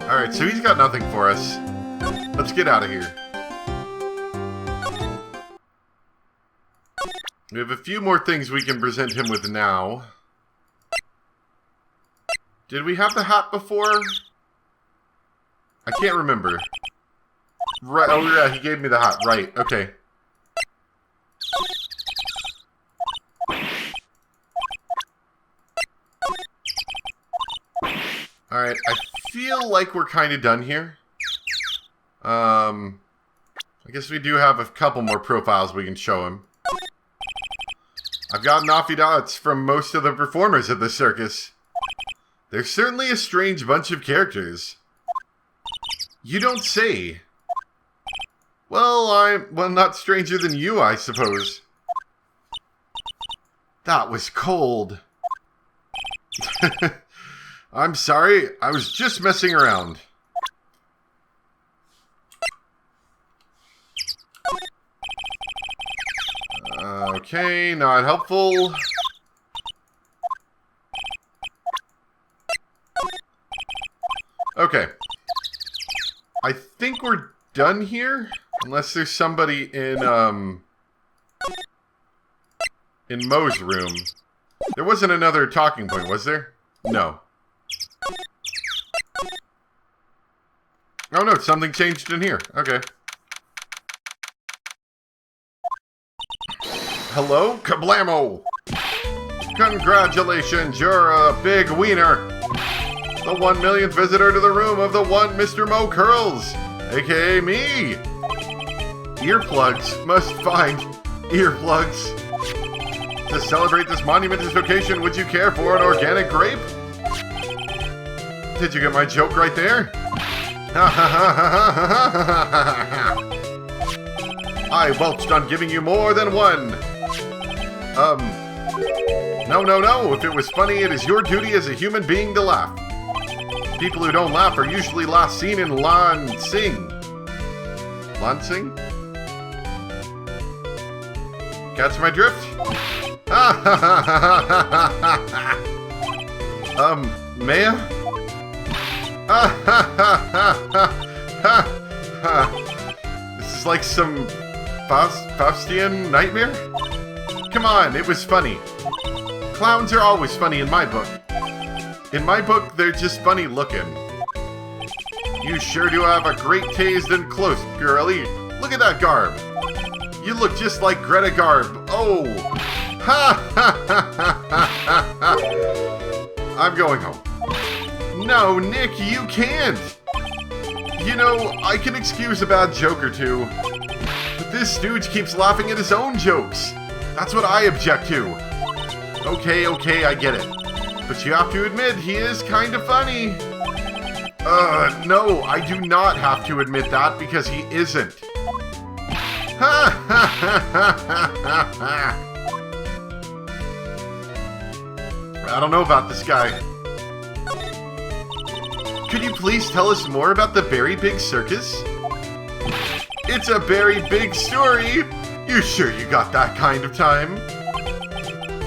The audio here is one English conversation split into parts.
Alright, so he's got nothing for us. Let's get out of here. We have a few more things we can present him with now. Did we have the hat before? I can't remember. Right, oh yeah, he gave me the hat. Right, okay. Alright, I feel like we're kind of done here. I guess we do have a couple more profiles we can show him. I've gotten affidavits from most of the performers at the circus. They're certainly a strange bunch of characters. You don't say. Well, I'm not stranger than you, I suppose. That was cold. I'm sorry, I was just messing around. Okay, not helpful. Okay. I think we're done here. Unless there's somebody in Mo's room. There wasn't another talking point, was there? No. Oh no, something changed in here. Okay. Hello? Kablamo! Congratulations, you're a big wiener! The 1 millionth visitor to the room of the one Mr. Mo Curls, aka me! Earplugs. Must find earplugs. To celebrate this monumentous occasion, would you care for an organic grape? Did you get my joke right there? I welched on giving you more than one. No. If it was funny, it is your duty as a human being to laugh. People who don't laugh are usually last seen in Lansing. Lansing? Catch my drift? Maya? This is like some Faustian nightmare? Come on, it was funny. Clowns are always funny in my book. In my book, they're just funny looking. You sure do have a great taste and clothes, girlie. Look at that garb. You look just like Greta Garb. Oh! Ha ha ha ha ha! I'm going home. No, Nick, you can't! You know, I can excuse a bad joke or two. But this stooge keeps laughing at his own jokes. That's what I object to. Okay, I get it. But you have to admit, he is kind of funny. No, I do not have to admit that because he isn't. Ha ha ha ha ha ha! I don't know about this guy. Could you please tell us more about the Very Big Circus? It's a very big story! You sure you got that kind of time?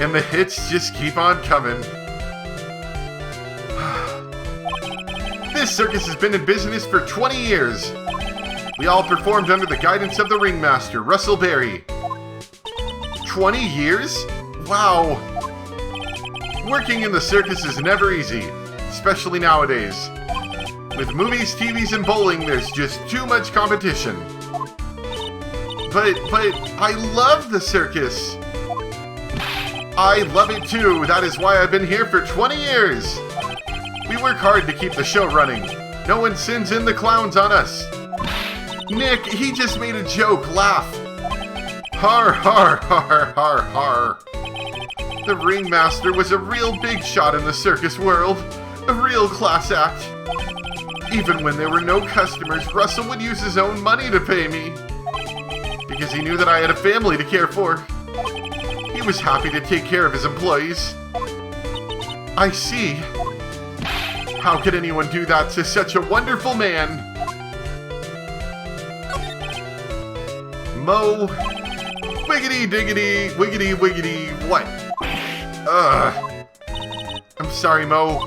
And the hits just keep on coming. This circus has been in business for 20 years. We all performed under the guidance of the ringmaster, Russell Berry. 20 years? Wow! Working in the circus is never easy, especially nowadays. With movies, TVs, and bowling, there's just too much competition. But I love the circus! I love it too, that is why I've been here for 20 years! We work hard to keep the show running. No one sends in the clowns on us. Nick, he just made a joke, laugh! Har har har har har! The ringmaster was a real big shot in the circus world. A real class act. Even when there were no customers, Russell would use his own money to pay me. Because he knew that I had a family to care for. He was happy to take care of his employees. I see. How could anyone do that to such a wonderful man? Mo. Wiggity diggity, wiggity wiggity, what? I'm sorry, Mo.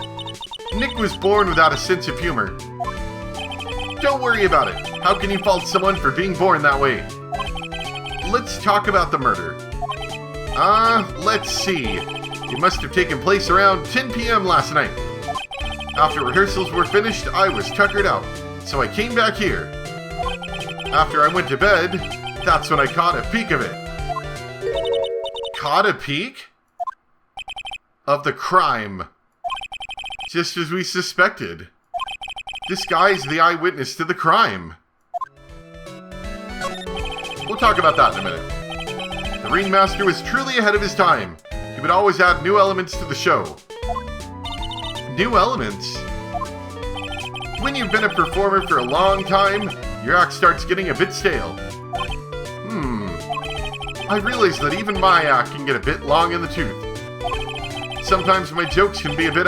Nick was born without a sense of humor. Don't worry about it. How can you fault someone for being born that way? Let's talk about the murder. Let's see. It must have taken place around 10 p.m. last night. After rehearsals were finished, I was tuckered out, so I came back here. After I went to bed, that's when I caught a peek of it. Caught a peek? Of the crime. Just as we suspected. This guy's the eyewitness to the crime. We'll talk about that in a minute. The ringmaster was truly ahead of his time. He would always add new elements to the show. New elements? When you've been a performer for a long time, your act starts getting a bit stale. I realize that even my act can get a bit long in the tooth. Sometimes my jokes can be a bit,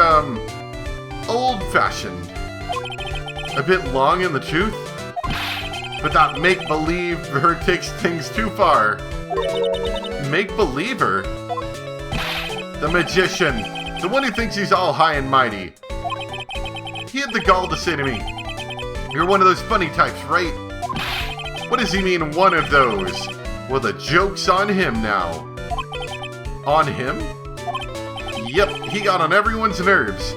old-fashioned. A bit long in the tooth? But that make-believer takes things too far. Make-believer? The magician. The one who thinks he's all high and mighty. He had the gall to say to me, "You're one of those funny types, right?" What does he mean, one of those? Well, the joke's on him now. On him? Yep, he got on everyone's nerves.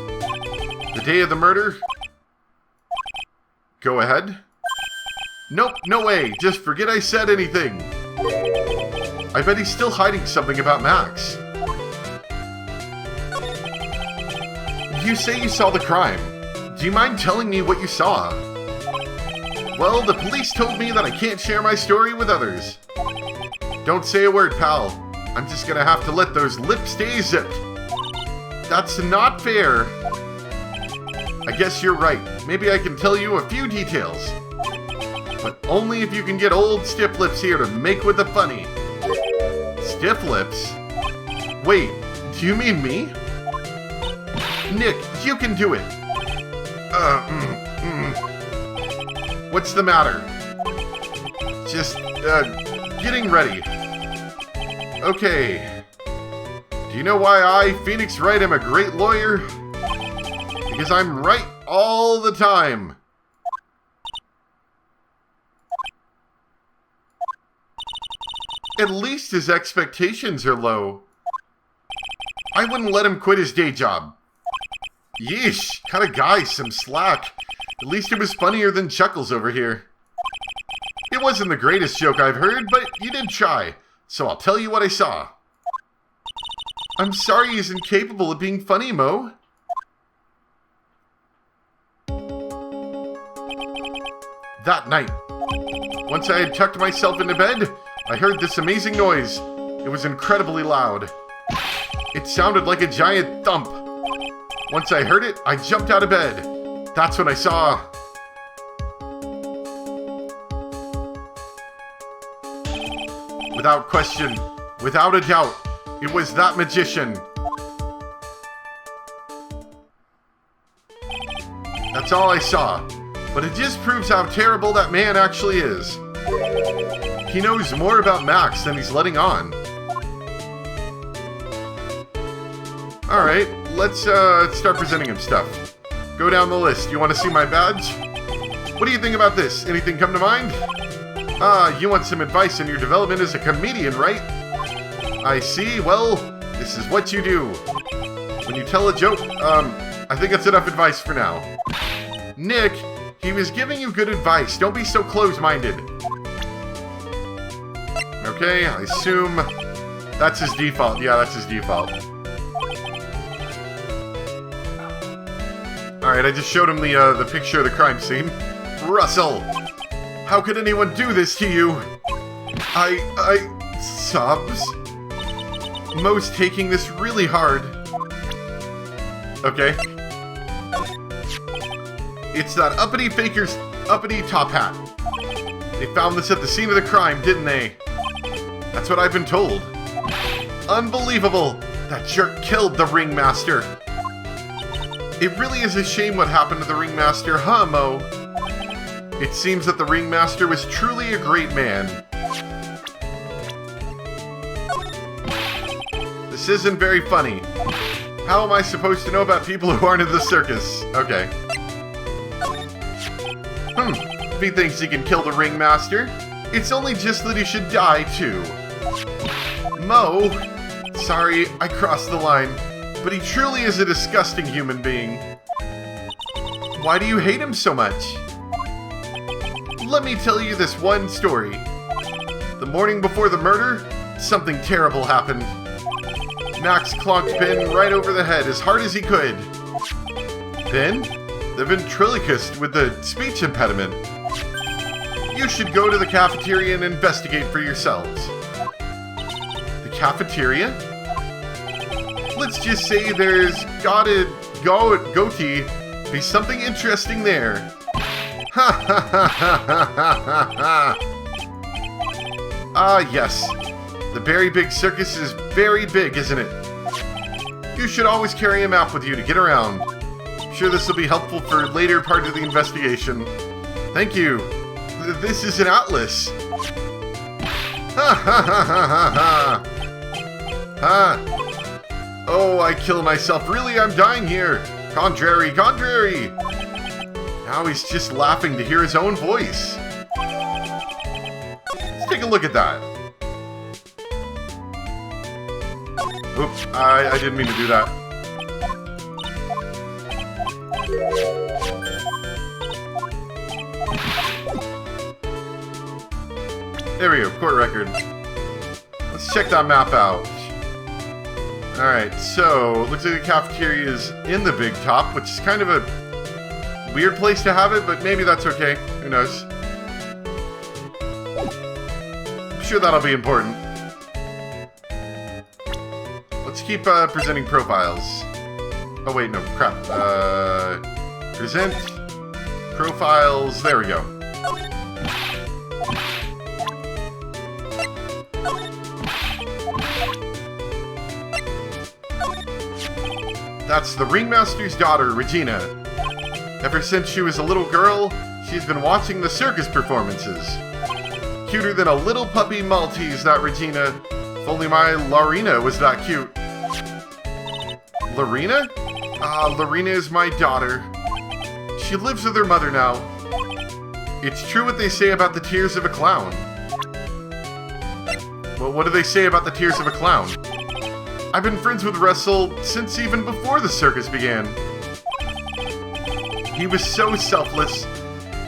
The day of the murder? Go ahead. Nope, no way. Just forget I said anything. I bet he's still hiding something about Max. You say you saw the crime. Do you mind telling me what you saw? Well, the police told me that I can't share my story with others. Don't say a word, pal. I'm just gonna have to let those lips stay zipped. That's not fair. I guess you're right. Maybe I can tell you a few details. But only if you can get old Stiff Lips here to make with the funny. Stiff Lips? Wait, do you mean me? Nick, you can do it. What's the matter? Just, getting ready. Okay. Do you know why I, Phoenix Wright, am a great lawyer? Because I'm right all the time. At least his expectations are low. I wouldn't let him quit his day job. Yeesh, cut a guy some slack. At least it was funnier than Chuckles over here. It wasn't the greatest joke I've heard, but you did try, so I'll tell you what I saw. I'm sorry he's incapable of being funny, Mo. That night, once I had tucked myself into bed, I heard this amazing noise. It was incredibly loud. It sounded like a giant thump. Once I heard it, I jumped out of bed. That's when I saw... Without question, without a doubt, it was that magician. That's all I saw, but it just proves how terrible that man actually is. He knows more about Max than he's letting on. Alright, let's start presenting him stuff. Go down the list. You want to see my badge? What do you think about this? Anything come to mind? You want some advice on your development as a comedian, right? I see. Well, this is what you do. When you tell a joke, I think that's enough advice for now. Nick, he was giving you good advice. Don't be so close-minded. Okay, I assume that's his default. Yeah, that's his default. Alright, I just showed him the picture of the crime scene. Russell! How could anyone do this to you? Sobs? Mo's taking this really hard. Okay. It's that uppity faker's uppity top hat. They found this at the scene of the crime, didn't they? That's what I've been told. Unbelievable! That jerk killed the ringmaster. It really is a shame what happened to the ringmaster, huh, Mo? It seems that the ringmaster was truly a great man. This isn't very funny. How am I supposed to know about people who aren't in the circus? Okay. If he thinks he can kill the ringmaster, it's only just that he should die too. Mo, sorry, I crossed the line, but he truly is a disgusting human being. Why do you hate him so much? Let me tell you this one story. The morning before the murder, something terrible happened. Max clonked Ben right over the head as hard as he could. Ben, the ventriloquist with the speech impediment. You should go to the cafeteria and investigate for yourselves. The cafeteria? Let's just say there's gotta be something interesting there. Ha ha ha ha ha ha ha. Ah, yes. The Berry Big Circus is very big, isn't it? You should always carry a map with you to get around. I'm sure this will be helpful for later part of the investigation. Thank you. This is an atlas. Ha ha ha ha ha ha. Ha. Oh, I kill myself. Really, I'm dying here. Contrary, contrary. Now he's just laughing to hear his own voice. Let's take a look at that. Oops, I didn't mean to do that. There we go, court record. Let's check that map out. Alright, so, looks like the cafeteria is in the big top, which is kind of a weird place to have it, but maybe that's okay. Who knows? I'm sure that'll be important. Let's keep presenting profiles. Oh wait, no, crap. Present profiles. There we go. That's the ringmaster's daughter, Regina. Ever since she was a little girl, she's been watching the circus performances. Cuter than a little puppy Maltese, that Regina. If only my Larina was that cute. Larina? Larina is my daughter. She lives with her mother now. It's true what they say about the tears of a clown. Well, what do they say about the tears of a clown? I've been friends with Russell since even before the circus began. He was so selfless.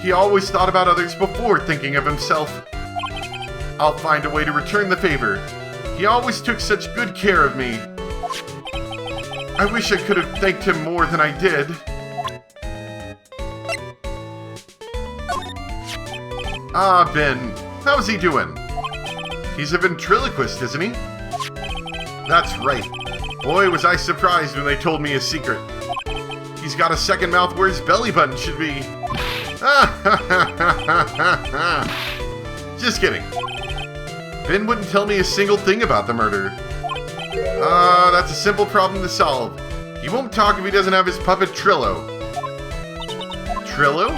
He always thought about others before thinking of himself. I'll find a way to return the favor. He always took such good care of me. I wish I could have thanked him more than I did. Ah, Ben. How's he doing? He's a ventriloquist, isn't he? That's right. Boy, was I surprised when they told me his secret. He's got a second mouth where his belly button should be. Just kidding. Ben wouldn't tell me a single thing about the murder. That's a simple problem to solve. He won't talk if he doesn't have his puppet Trillo. Trillo?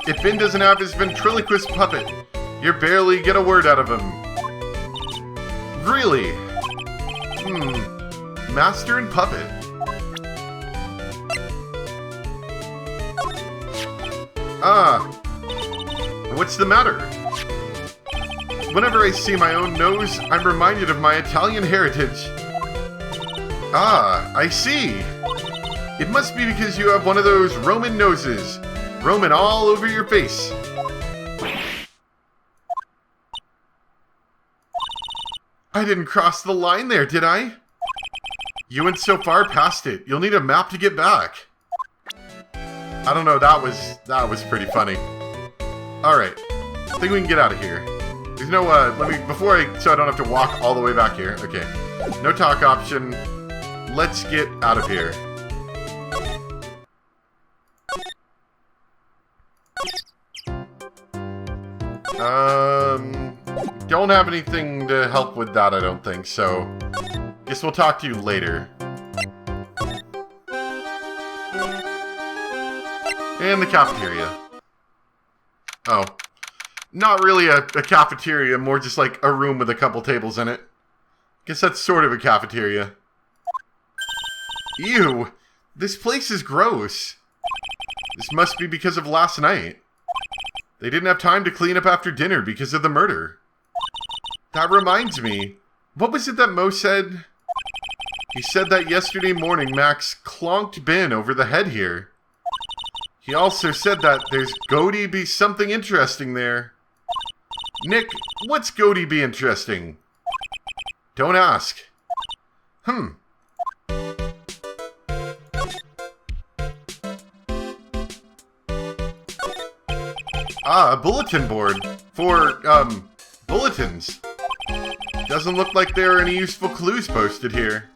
If Ben doesn't have his ventriloquist puppet, you barely get a word out of him. Really? Master and puppet. What's the matter? Whenever I see my own nose, I'm reminded of my Italian heritage. I see. It must be because you have one of those Roman noses, Roman all over your face. I didn't cross the line there, did I? You went so far past it, you'll need a map to get back. I don't know, that was pretty funny. Alright, I think we can get out of here. There's no, so I don't have to walk all the way back here. Okay, no talk option. Let's get out of here. Don't have anything to help with that, I don't think, so guess we'll talk to you later. And the cafeteria. Oh. Not really a cafeteria, more just like a room with a couple tables in it. Guess that's sort of a cafeteria. Ew! This place is gross. This must be because of last night. They didn't have time to clean up after dinner because of the murder. That reminds me, what was it that Mo said? He said that yesterday morning Max clonked Ben over the head here. He also said that there's going to be something interesting there. Nick, what's going to be interesting? Don't ask. Ah, a bulletin board for, bulletins. Doesn't look like there are any useful clues posted here.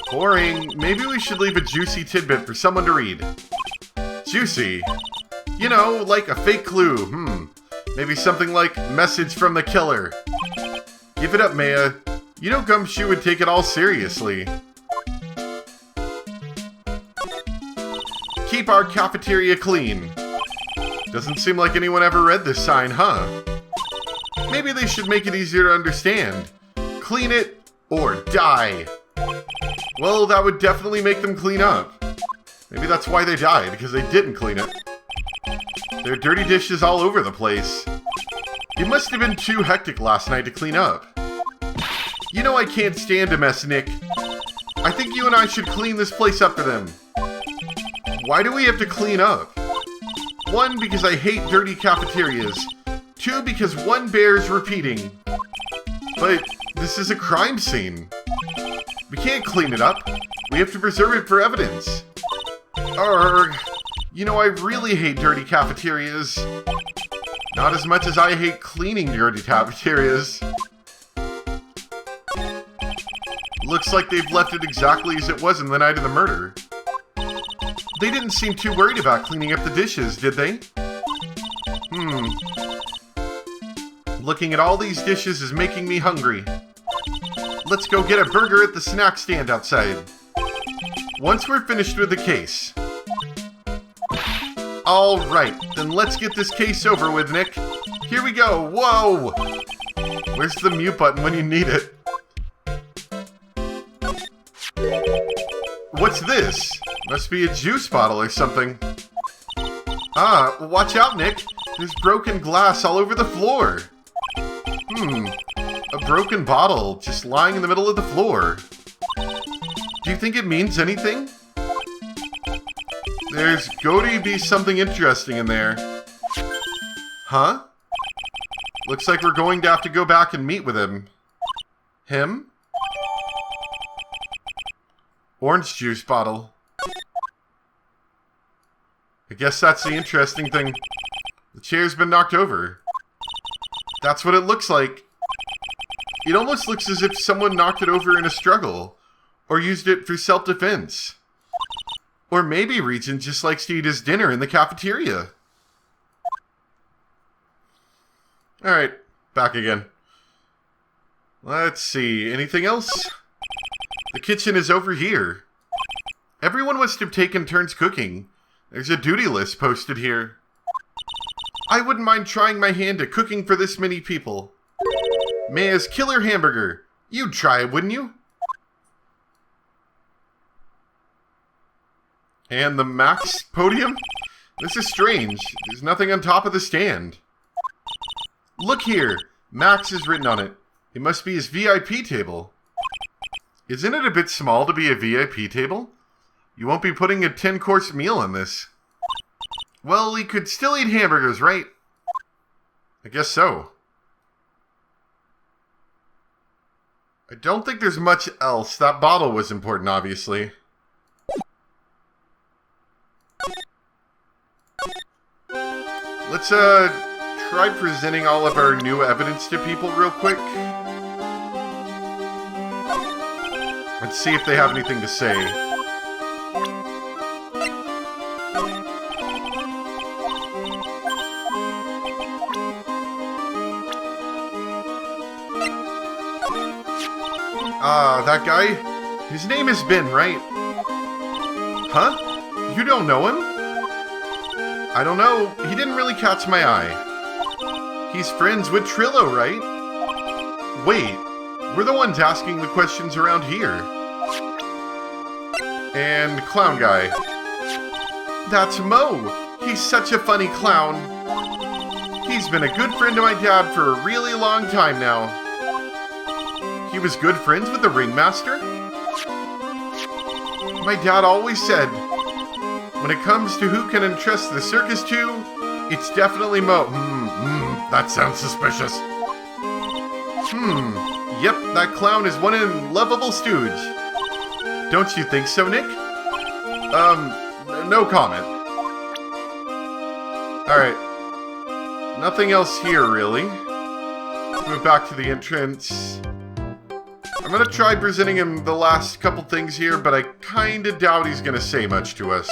Boring. Maybe we should leave a juicy tidbit for someone to read. Juicy. You know, like a fake clue. Maybe something like, message from the killer. Give it up, Maya. You know Gumshoe would take it all seriously. Keep our cafeteria clean. Doesn't seem like anyone ever read this sign, huh? Maybe they should make it easier to understand. Clean it or die. Well, that would definitely make them clean up. Maybe that's why they died, because they didn't clean it. There are dirty dishes all over the place. It must have been too hectic last night to clean up. You know I can't stand a mess, Nick. I think you and I should clean this place up for them. Why do we have to clean up? 1, because I hate dirty cafeterias. 2, because one bears repeating. But this is a crime scene. We can't clean it up. We have to preserve it for evidence. You know, I really hate dirty cafeterias. Not as much as I hate cleaning dirty cafeterias. Looks like they've left it exactly as it was in the night of the murder. They didn't seem too worried about cleaning up the dishes, did they? Looking at all these dishes is making me hungry. Let's go get a burger at the snack stand outside. Once we're finished with the case. Alright, then let's get this case over with, Nick. Here we go. Whoa! Where's the mute button when you need it? What's this? Must be a juice bottle or something. Ah, watch out, Nick. There's broken glass all over the floor. A broken bottle just lying in the middle of the floor. Do you think it means anything? There's going to be something interesting in there. Huh? Looks like we're going to have to go back and meet with him. Him? Orange juice bottle. I guess that's the interesting thing. The chair's been knocked over. That's what it looks like. It almost looks as if someone knocked it over in a struggle, or used it for self-defense. Or maybe Regent just likes to eat his dinner in the cafeteria. Alright, back again. Let's see, anything else? The kitchen is over here. Everyone must have taken turns cooking. There's a duty list posted here. I wouldn't mind trying my hand at cooking for this many people. Maya's killer hamburger. You'd try it, wouldn't you? And the Max podium? This is strange. There's nothing on top of the stand. Look here. Max is written on it. It must be his VIP table. Isn't it a bit small to be a VIP table? You won't be putting a 10-course meal on this. Well, he could still eat hamburgers, right? I guess so. I don't think there's much else. That bottle was important, obviously. Let's, try presenting all of our new evidence to people real quick. Let's see if they have anything to say. That guy? His name is Ben, right? Huh? You don't know him? I don't know. He didn't really catch my eye. He's friends with Trillo, right? Wait, we're the ones asking the questions around here. And Clown Guy. That's Mo. He's such a funny clown. He's been a good friend to my dad for a really long time now. He was good friends with the ringmaster? My dad always said, when it comes to who can entrust the circus to, it's definitely Mo. That sounds suspicious. Yep, that clown is one unlovable stooge. Don't you think so, Nick? No comment. Alright. Nothing else here, really. Let's move back to the entrance. I'm gonna try presenting him the last couple things here, but I kinda doubt he's gonna say much to us.